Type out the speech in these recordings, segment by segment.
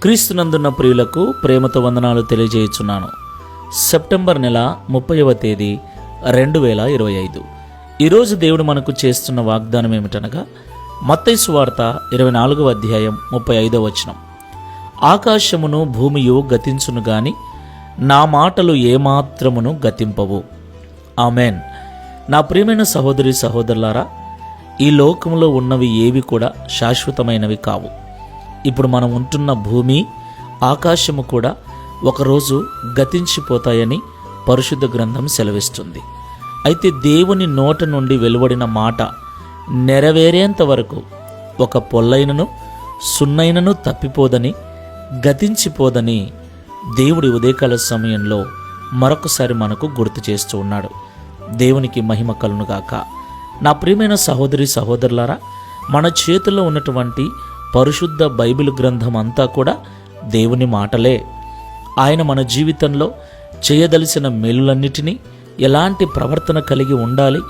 క్రీస్తునందున్న ప్రియులకు ప్రేమతో వందనాలు తెలియజేయుచున్నాను. సెప్టెంబర్ నెల 30వ తేదీ 2025. ఈరోజు దేవుడు మనకు చేస్తున్న వాగ్దానం ఏమిటనగా మత్తయి సువార్త 24వ అధ్యాయం 35వ వచనం. ఆకాశమును భూమియు గతించును గాని నా మాటలు ఏమాత్రమును గతింపవు. ఆమెన్. నా ప్రియమైన సహోదరి సహోదరులారా, ఈ లోకంలో ఉన్నవి ఏవి కూడా శాశ్వతమైనవి కావు. ఇప్పుడు మనం ఉంటున్న భూమి, ఆకాశము కూడా ఒకరోజు గతించిపోతాయని పరిశుద్ధ గ్రంథం సెలవిస్తుంది. అయితే దేవుని నోట నుండి వెలువడిన మాట నెరవేరేంత వరకు ఒక పొల్లైనను సున్నైనను తప్పిపోదని, గతించిపోదని దేవుడి ఉదయకాల సమయంలో మరొకసారి మనకు గుర్తు చేస్తూ ఉన్నాడు. దేవునికి మహిమ కలుగునుగాక. నా ప్రియమైన సహోదరి సహోదరులారా, మన చేతుల్లో ఉన్నటువంటి పరిశుద్ధ బైబిల్ గ్రంథం అంతా కూడా దేవుని మాటలే. ఆయన మన జీవితంలో చేయదలిసిన మేలులన్నిటినీ, ఎలాంటి ప్రవర్తన కలిగి ఉండాలి,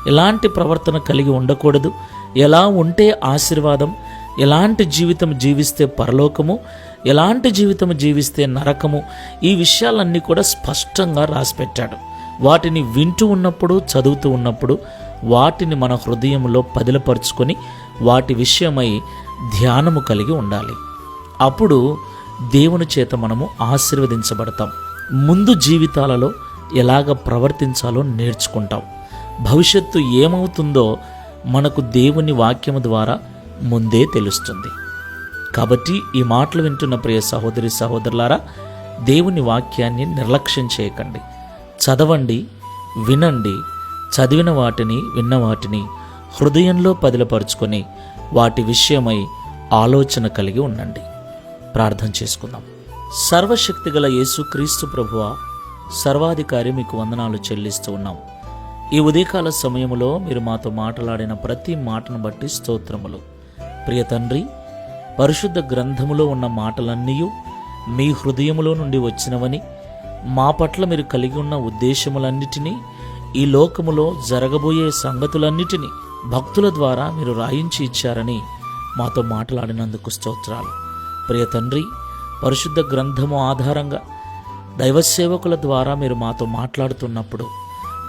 ఎలాంటి ప్రవర్తన కలిగి ఉండకూడదు, ఎలా ఉంటే ఆశీర్వాదం, ఎలాంటి జీవితం జీవిస్తే పరలోకము, ఎలాంటి జీవితం జీవిస్తే నరకము, ఈ విషయాలన్నీ కూడా స్పష్టంగా రాసిపెట్టాడు. వాటిని వింటూ ఉన్నప్పుడు, చదువుతూ ఉన్నప్పుడు వాటిని మన హృదయంలో పదిలపరుచుకొని వాటి విషయమై ధ్యానము కలిగి ఉండాలి. అప్పుడు దేవుని చేత మనము ఆశీర్వదించబడతాం. ముందు జీవితాలలో ఎలాగ ప్రవర్తించాలో నేర్చుకుంటాం. భవిష్యత్తు ఏమవుతుందో మనకు దేవుని వాక్యము ద్వారా ముందే తెలుస్తుంది. కాబట్టి ఈ మాటలు వింటున్న ప్రియ సహోదరి సహోదరులారా, దేవుని వాక్యాన్ని నిర్లక్ష్యం చేయకండి. చదవండి, వినండి. చదివిన వాటిని, విన్న వాటిని హృదయంలో పదిలపరుచుకొని వాటి విషయమై ఆలోచన కలిగి ఉండండి. ప్రార్థన చేసుకుందాం. సర్వశక్తిగల యేసుక్రీస్తు ప్రభువా, సర్వాధికారి, మీకు వందనాలు చెల్లిస్తూ ఉన్నాం. ఈ ఉదయకాల సమయంలో మీరు మాతో మాట్లాడిన ప్రతి మాటను బట్టి స్తోత్రములు. ప్రియ తండ్రి, పరిశుద్ధ గ్రంథములో ఉన్న మాటలన్నీ మీ హృదయములో నుండి వచ్చినవని, మా పట్ల మీరు కలిగి ఉన్న ఉద్దేశములన్నిటినీ, ఈ లోకములో జరగబోయే సంగతులన్నిటినీ భక్తుల ద్వారా మీరు రాయించి ఇచ్చారని మాతో మాట్లాడినందుకు స్తోత్రాలు. ప్రియ తండ్రి, పరిశుద్ధ గ్రంథము ఆధారంగా దైవ సేవకుల ద్వారా మీరు మాతో మాట్లాడుతున్నప్పుడు,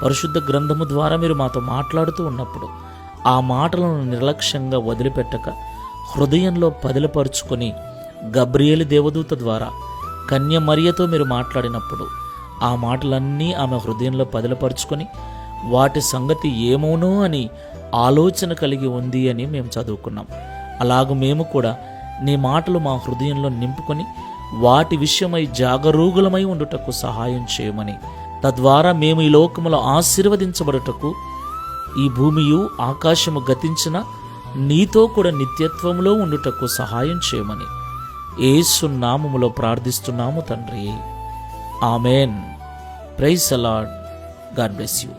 పరిశుద్ధ గ్రంథము ద్వారా మీరు మాతో మాట్లాడుతూ ఉన్నప్పుడు ఆ మాటలను నిర్లక్ష్యంగా వదిలిపెట్టక హృదయంలో పదిలపరుచుకొని గబ్రియేలు దేవదూత ద్వారా కన్య మరియతో మీరు మాట్లాడినప్పుడు ఆ మాటలన్నీ ఆమె హృదయంలో పదిలపరుచుకొని వాటి సంగతి ఏమోనో అని ఆలోచన కలిగి ఉంది అని మేము చదువుకున్నాం. అలాగూ మేము కూడా నీ మాటలు మా హృదయంలో నింపుకొని వాటి విషయమై జాగరూకులమై ఉండుటకు సహాయం చేయమని, తద్వారా మేము ఈ లోకములో ఆశీర్వదించబడుటకు, ఈ భూమియు ఆకాశము గతించిన నీతో కూడా నిత్యత్వములో ఉండుటకు సహాయం చేయమని యేసు నామములో ప్రార్థిస్తున్నాము తండ్రి. Amen. Praise the Lord. God bless you.